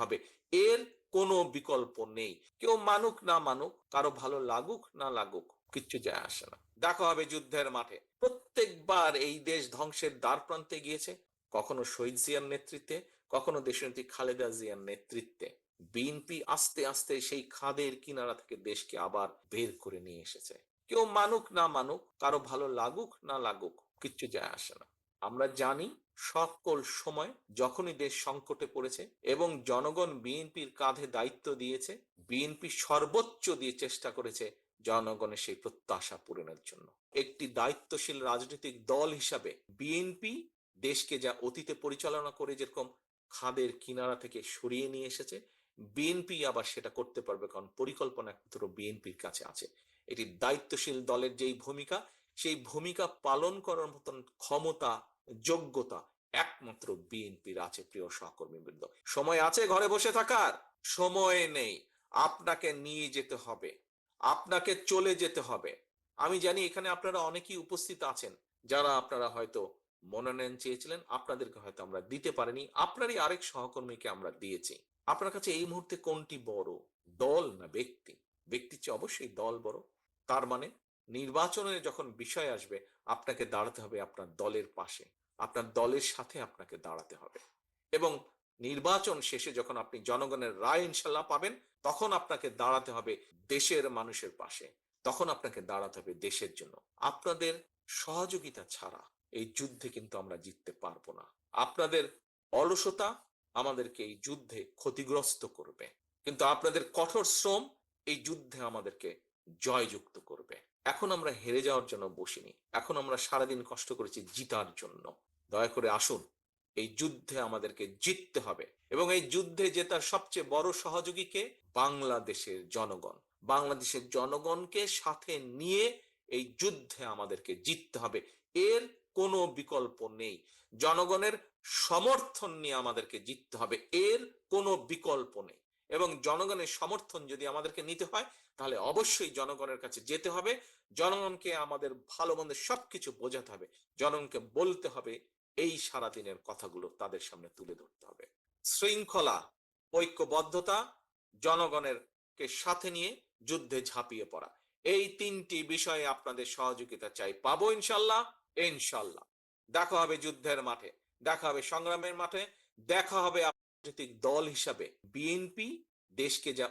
হবে, এর কোনো বিকল্প নেই। কেউ মানুক না মানুক, কারো ভালো লাগুক না লাগুক, কিচ্ছু যায় আসে না। দেখা হবে যুদ্ধের মাঠে। প্রত্যেকবার এই দেশ ধ্বংসের দ্বার প্রান্তে গিয়েছে, কখনো শহীদ জিয়ার নেতৃত্বে, কখনো দেশনেত্রী খালেদা জিয়ার নেতৃত্বে। বিএনপি আস্তে আস্তে সেই খাদের কিনারা থেকে দেশকে আবার বের করে নিয়ে এসেছে। কেউ মানুক না মানুক, কারো ভালো লাগুক না লাগুক, কিচ্ছু যায় আসে না। আমরা জানি সকল সময় যখনই দেশ সংকটে পড়েছে এবং জনগণ বিএনপির কাঁধে দায়িত্ব দিয়েছে, বিএনপি সর্বোচ্চ দিয়ে চেষ্টা করেছে জনগণের সেই প্রত্যাশা পূরণের জন্য। একটি দায়িত্বশীল রাজনৈতিক দল হিসাবে বিএনপি দেশকে যা অতীতে পরিচালনা করে যেরকম খাদের কিনারা থেকে সরিয়ে নিয়ে এসেছে, বিএনপি আবার সেটা করতে পারবে, কারণ পরিকল্পনা একমাত্র বিএনপির কাছে আছে। এটি দায়িত্বশীল দলের যেই ভূমিকা, সেই ভূমিকা পালন করার মতন ক্ষমতা, যোগ্যতা একমাত্র বিএনপির আছে। প্রিয় সহকর্মীবৃন্দ, সময় আছে ঘরে বসে থাকার? সময় নেই। আপনাকে নিয়ে যেতে হবে, আপনাকে চলে যেতে হবে। আমি জানি এখানে আপনারা অনেকেই উপস্থিত আছেন যারা আপনারা হয়তো মনোনয়ন চেয়েছিলেন, আপনাদেরকে হয়তো আমরা দিতে পারিনি, আপনারই আরেক সহকর্মীকে আমরা দিয়েছি। আপনার কাছে এই মুহূর্তে কোনটি বড়, দল না ব্যক্তি? ব্যক্তির চেয়ে অবশ্যই দল বড়। তার মানে নির্বাচনের যখন বিষয় আসবে, আপনাকে দাঁড়াতে হবে আপনার দলের পাশে, আপনার দলের সাথে আপনাকে দাঁড়াতে হবে। এবং নির্বাচন শেষে যখন আপনি জনগণের রায় ইনশাল্লাহ পাবেন, তখন আপনাকে দাঁড়াতে হবে দেশের মানুষের পাশে, তখন আপনাকে দাঁড়াতে হবে দেশের জন্য। আপনাদের সহযোগিতা ছাড়া এই যুদ্ধে কিন্তু আমরা জিততে পারবো না। আপনাদের অলসতা আমাদেরকে এই যুদ্ধে ক্ষতিগ্রস্ত করবে, কিন্তু আপনাদের কঠোর শ্রম এই যুদ্ধে আমাদেরকে জয়যুক্ত করবে। এখন আমরা হেরে যাওয়ার জন্য বসিনি, এখন আমরা সারাদিন কষ্ট করেছি জিতার জন্য। দয়া করে আসুন, এই যুদ্ধে আমাদেরকে জিততে হবে। এবং এই যুদ্ধে জেতার সবচেয়ে বড় সহযোগীকে বাংলাদেশের জনগণ। বাংলাদেশের জনগণকে সাথে নিয়ে এই যুদ্ধে আমাদেরকে জিততে হবে, এর কোনো বিকল্প নেই। জনগণের সমর্থন নিয়ে আমাদেরকে জিততে হবে, এর কোনো বিকল্প নেই। এবং জনগণের সমর্থন যদি আমাদেরকে নিতে হয়, তাহলে অবশ্যই জনগণের কাছে যেতে হবে, জনগণকে আমাদের ভালো মন্দের সবকিছু বোঝাতে হবে, জনগণকে বলতে হবে, এই সারাদিনের কথাগুলো তাদের সামনে তুলে ধরতে হবে। শৃঙ্খলা, ঐক্যবদ্ধতা, জনগণের কে সাথে নিয়ে যুদ্ধে ঝাঁপিয়ে পড়া, এই তিনটি বিষয়ে আপনাদের সহযোগিতা চাই। পাবো ইনশাল্লাহ। ইনশাল্লাহ দেখা হবে যুদ্ধের মাঠে, দেখা হবে সংগ্রামের মাঠে, দেখা হবে রাজনৈতিক দল হিসাবে। বিএনপি দেশকে যা